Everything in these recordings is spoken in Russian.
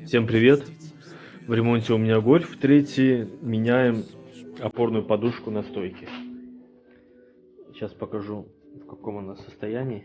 Всем привет! В ремонте у меня Гольф 3, меняем опорную подушку на стойке. Сейчас покажу, в каком она состоянии.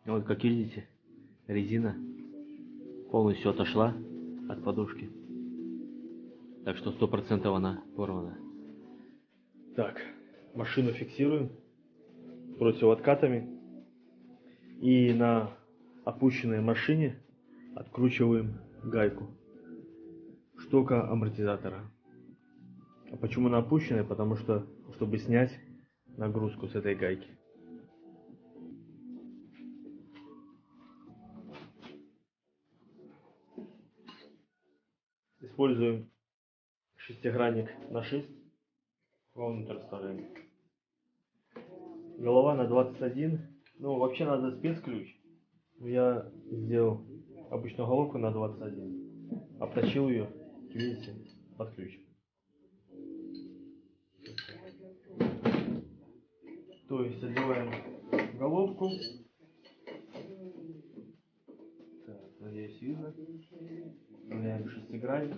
Вот как видите, резина полностью отошла от подушки. Так что 100% она порвана. Так, машину фиксируем противооткатами. И на опущенной машине откручиваем гайку штока амортизатора. А почему она опущенная? Потому что, чтобы снять нагрузку с этой гайки. Используем шестигранник на 6 вовнутрь вставляем. Голова на 21. Ну, вообще надо спецключ. Я сделал обычную головку на 21. Обточил ее, видите, под ключ. То есть одеваем головку. Так, надеюсь, видно. Вставляем шестигранник.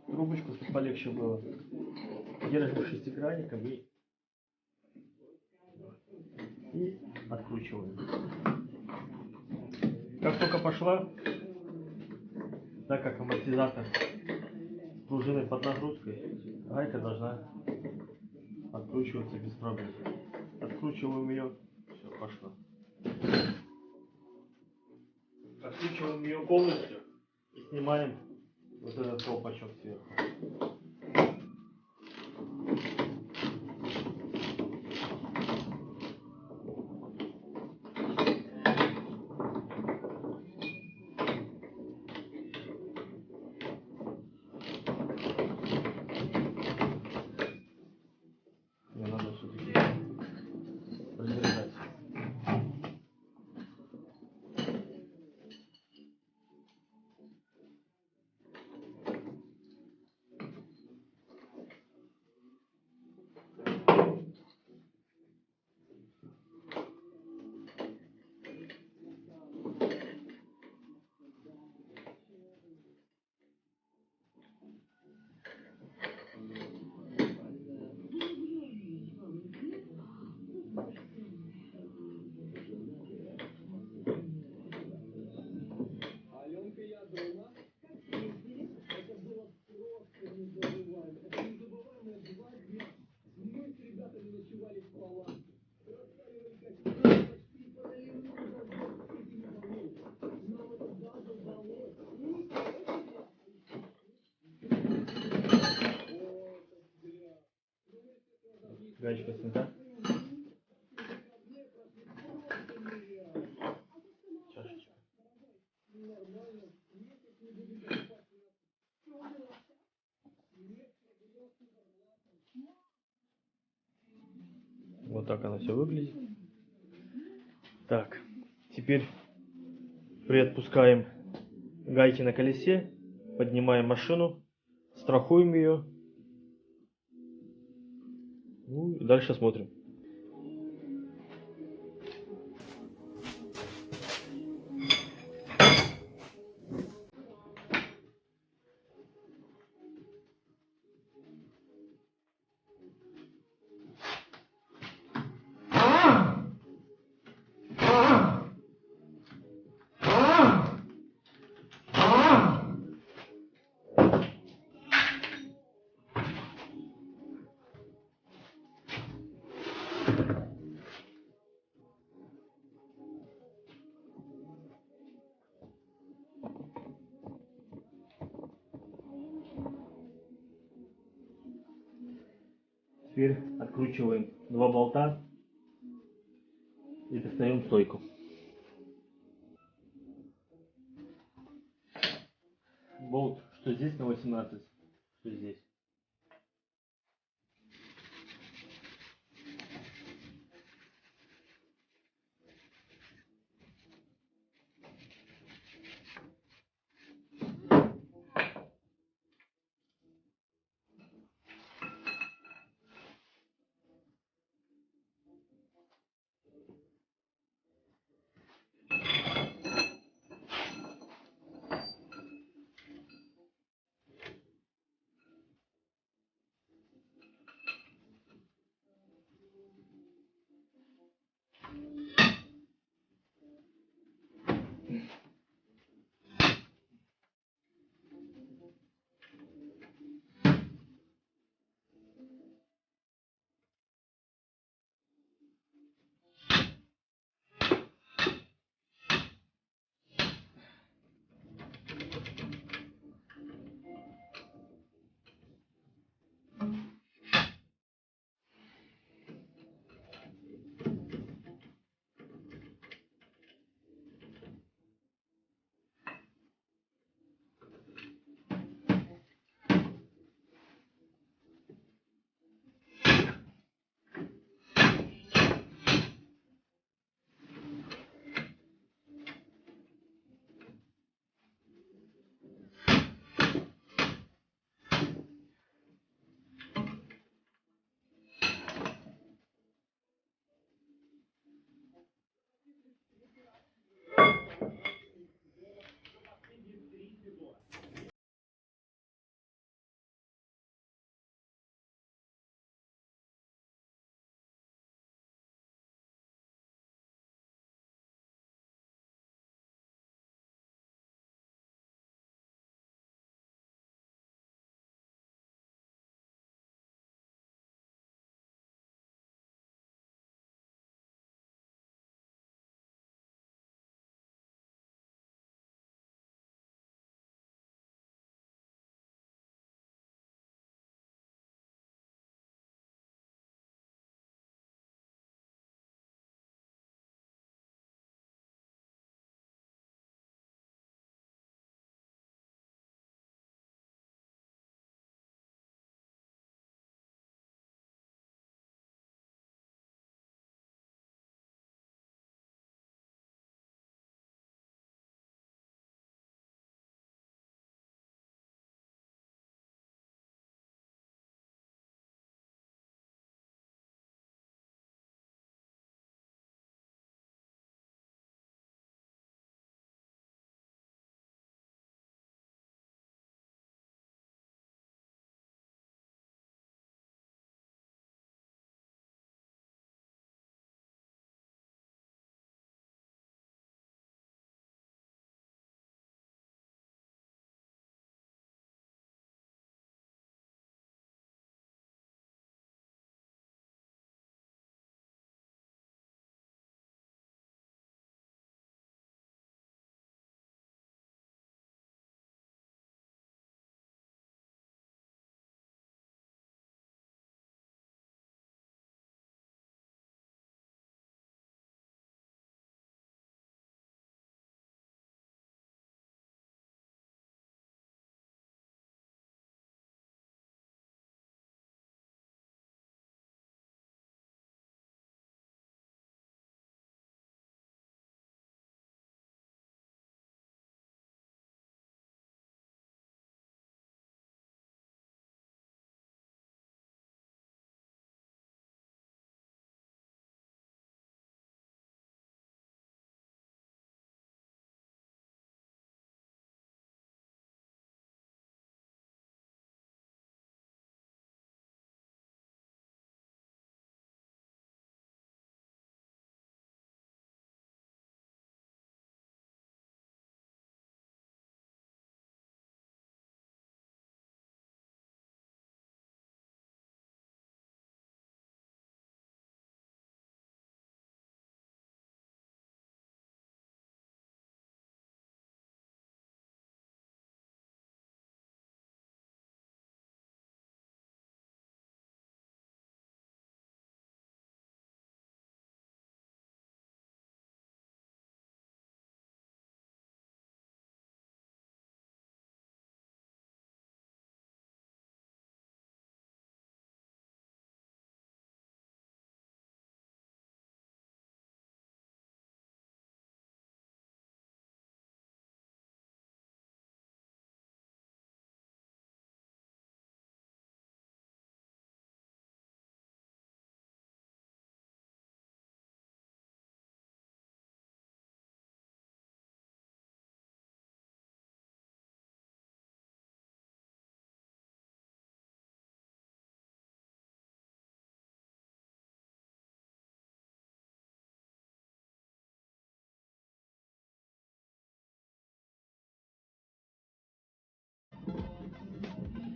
Трубочку, чтобы полегче было. Держим шестигранником и откручиваем. Как только пошла, так как амортизатор с пружиной под нагрузкой, гайка должна откручиваться без проблем. Откручиваем ее, все, пошло. Откручиваем ее полностью и снимаем вот этот колпачок сверху. Мне надо все-таки разрезать. Гаечка снята. Чашечка. Вот так она все выглядит. Так, теперь приотпускаем гайки на колесе, поднимаем машину, страхуем ее. Ну и дальше смотрим. Теперь откручиваем два болта и достаем стойку. Болт, что здесь на 18, что здесь.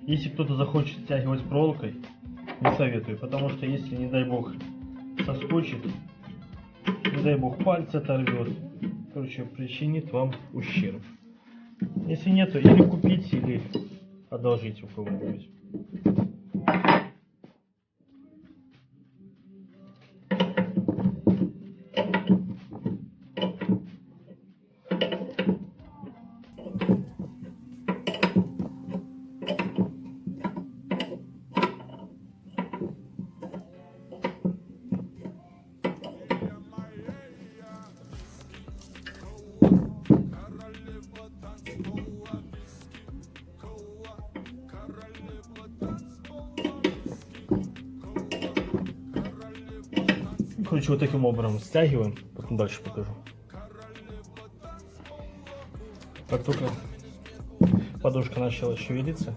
Если кто-то захочет стягивать проволокой, не советую, потому что если, не дай бог, соскочит, не дай бог, пальцы оторвет, короче, причинит вам ущерб. Если нету, или купите, или одолжите у кого-нибудь. Короче, вот таким образом стягиваем, потом дальше покажу. Как только подушка начала шевелиться,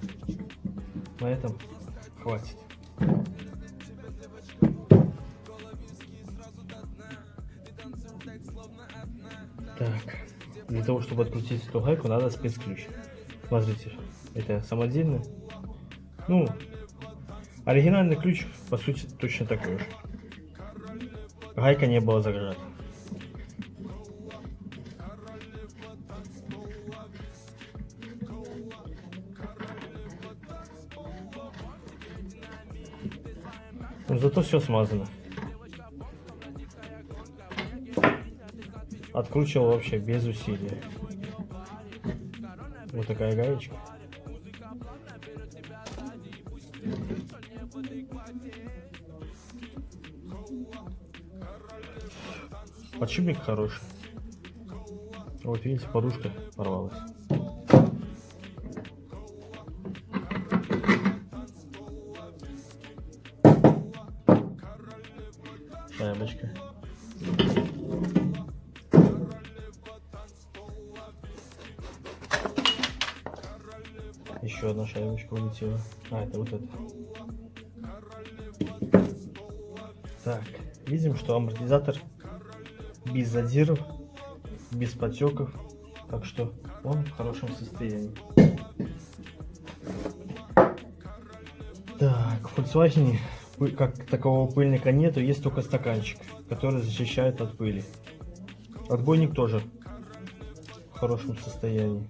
на этом хватит. Так, для того, чтобы открутить эту гайку, надо спецключ. Смотрите, это самодельный. Ну, оригинальный ключ, по сути, точно такой же. Гайка не была зажата. Но зато все смазано. Откручивал вообще без усилия. Вот такая гаечка. Подшипник хороший. Вот видите, подушка порвалась. Шайбочка. Еще одна шайбочка улетела. А, это вот это. Так, видим, что амортизатор без задиров, без потеков, так что он в хорошем состоянии. Так, в Volkswagen как такового пыльника нету, есть только стаканчик, который защищает от пыли. Отбойник тоже в хорошем состоянии.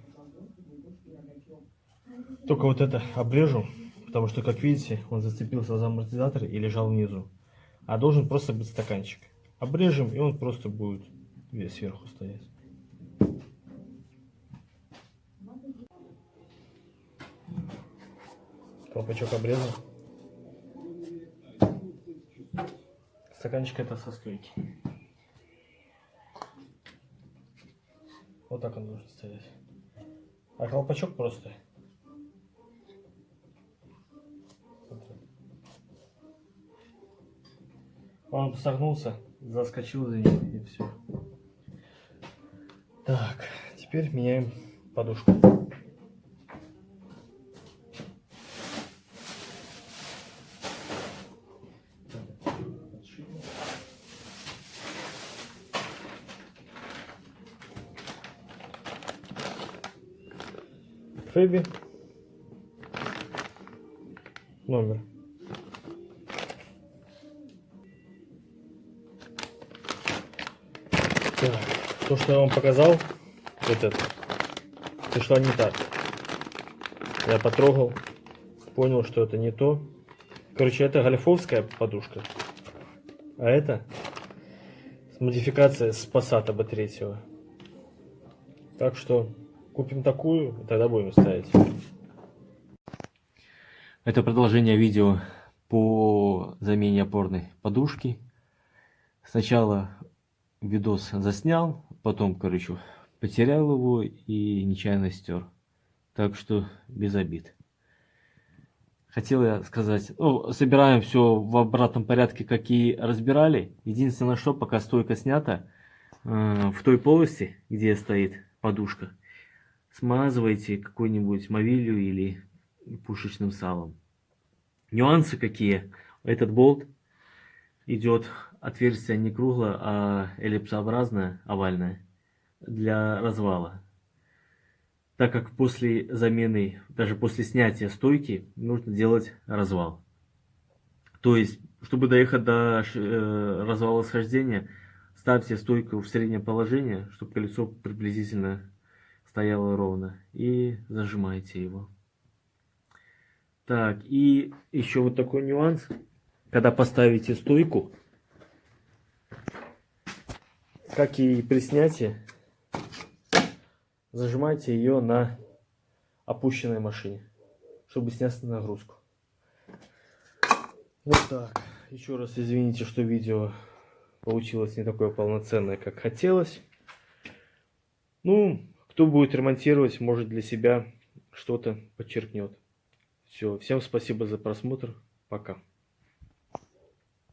Только вот это обрежу, потому что, как видите, он зацепился за амортизатор и лежал внизу. А должен просто быть стаканчик. Обрежем, и он просто будет весь сверху стоять. Колпачок обрезан. Стаканчик это со стойки. Вот так он должен стоять. А колпачок просто. Он согнулся, заскочил за ним и все. Так, теперь меняем подушку. Фэби. Номер. Так, то, что я вам показал, вот это, пришла не так. Я потрогал, понял, что это не то. Короче, это гольфовская подушка, а это модификация с Passat B3. Так что купим такую, и тогда будем ставить. Это продолжение видео по замене опорной подушки. Сначала видос заснял, потом, короче, потерял его и нечаянно стер. Так что без обид. Хотел я сказать, ну, собираем все в обратном порядке, как и разбирали. Единственное, что пока стойка снята, в той полости, где стоит подушка, смазывайте какой-нибудь мовилью или пушечным салом. Нюансы какие? Этот болт идет отверстие не круглое, а эллипсообразное, овальное, для развала. так как после замены, даже после снятия стойки, нужно делать развал. То есть, чтобы доехать до развала схождения, ставьте стойку в среднее положение, чтобы колесо приблизительно стояло ровно, и зажимайте его. Так, и еще вот такой нюанс. Когда поставите стойку, как и при снятии, зажимайте ее на опущенной машине, чтобы снять нагрузку. Вот так. Еще раз извините, что видео получилось не такое полноценное, как хотелось. Ну, кто будет ремонтировать, может для себя что-то подчеркнет. Все, всем спасибо за просмотр. Пока.